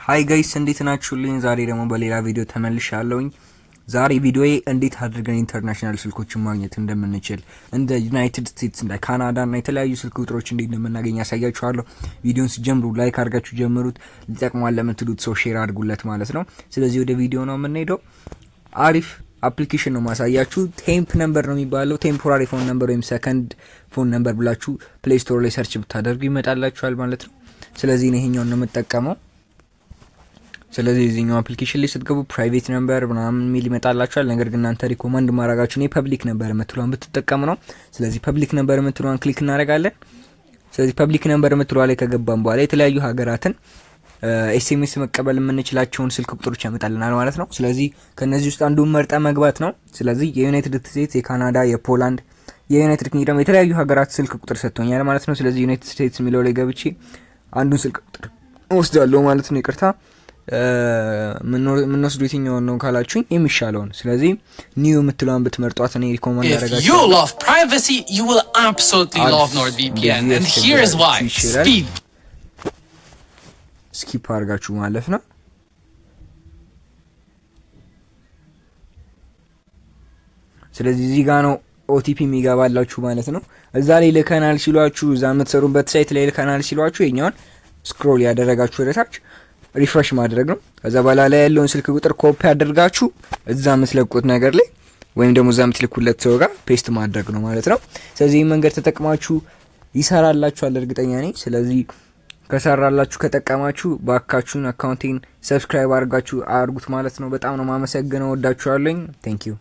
ሃይ ጋይስ እንዴት ናችሁልኝ? ዛሬ ደግሞ በሌላ ቪዲዮ ተመልሻለሁኝ። ዛሬ ቪዲዮዬ እንዴት አድርገን ኢንተርናሽናል ስልኮችን ማግኘት እንደምንችል እንደ ዩናይትድ ስቴትስ እንደ ካናዳ እና የተለያዩ ስልክ ቁጥሮች እንዴት እንደምናገኝ ያሳያችኋለሁ። ቪዲዮን ሲጀምሩ ላይክ አድርጋችሁ ጀምሩት። ሊጠቅማል ለምትሉት ሰው ሼር አድርጉለት ማለት ነው። ስለዚህ ወደ ቪዲዮ ነው የምንሄደው። አሪፍ አፕሊኬሽን ነው ማሳያችሁ። ቴምፕ ነምበር ነው የሚባለው። ቴምፖራሪ ፎን ነምበር ወይም ሰከንድ ፎን ነምበር ብላችሁ ፕሌይ ስቶር ላይ ሰርች ብታደርጉ ይመጣላችኋል ማለት ነው። ስለዚህ ይሄኛውን ነው የምጠቀመው። ስለዚህ እዚህኛው አፕሊኬሽን ላይ ስትገቡ ፕራይቬት ነምበር ምናምን ሚል ይመጣላችኋል። ነገር ግን እናንተ ሪኮመንድ ማድረጋችሁ ነው ፐብሊክ ነምበር የምትሏን ብትጠቀሙ ነው። ስለዚህ ፐብሊክ ነምበር የምትሏን ክሊክ እናደርጋለን። ስለዚህ ፐብሊክ ነምበር የምትሏ ላይ ከገባን በኋላ የተለያዩ ሀገራትን ኤስኤምኤስ መቀበል የምንችላቸውን ስልክ ቁጥሮች ያመጣልናል ማለት ነው። ስለዚህ ከነዚህ ውስጥ አንዱን መርጠ መግባት ነው። ስለዚህ የዩናይትድ ስቴትስ፣ የካናዳ፣ የፖላንድ፣ የዩናይትድ ኪንግደም የተለያዩ ሀገራት ስልክ ቁጥር ሰጥቶኛል ማለት ነው። ስለዚህ ዩናይትድ ስቴትስ የሚለው ላይ ገብቼ አንዱን ስልክ ቁጥር ወስዳለሁ ማለት ነው። ይቅርታ ምንወስዱ የትኛውን ነው ካላችሁኝ የሚሻለውን። ስለዚህ ኒው የምትለውን ብትመርጧት እኔ ሪኮመንድ ያደርጋችሁ። If you love privacy, you will absolutely love NordVPN, and here's why. Speed. ስኪፕ አድርጋችሁ ማለፍ ነው። ስለዚህ እዚህ ጋር ነው ኦቲፒ የሚገባላችሁ ማለት ነው። እዛ ላይ ልከናል ሲሏችሁ፣ እዛ የምትሰሩበት ሳይት ላይ ልከናል ሲሏችሁ የኛውን ስክሮል ያደረጋችሁ ወደታች ሪፍሬሽ ማድረግ ነው። ከዛ በኋላ ላይ ያለውን ስልክ ቁጥር ኮፒ አድርጋችሁ እዛ የምትለቁት ነገር ላይ ወይም ደግሞ እዛ የምትልኩለት ሰው ጋር ፔስት ማድረግ ነው ማለት ነው። ስለዚህ መንገድ ተጠቅማችሁ ይሰራላችኋል እርግጠኛ ነኝ። ስለዚህ ከሰራላችሁ ከጠቀማችሁ ባካችሁን አካውንቴን ሰብስክራይብ አድርጋችሁ አድርጉት ማለት ነው። በጣም ነው ማመሰግነው። ወዳችኋለሁ። ቴንክ ዩ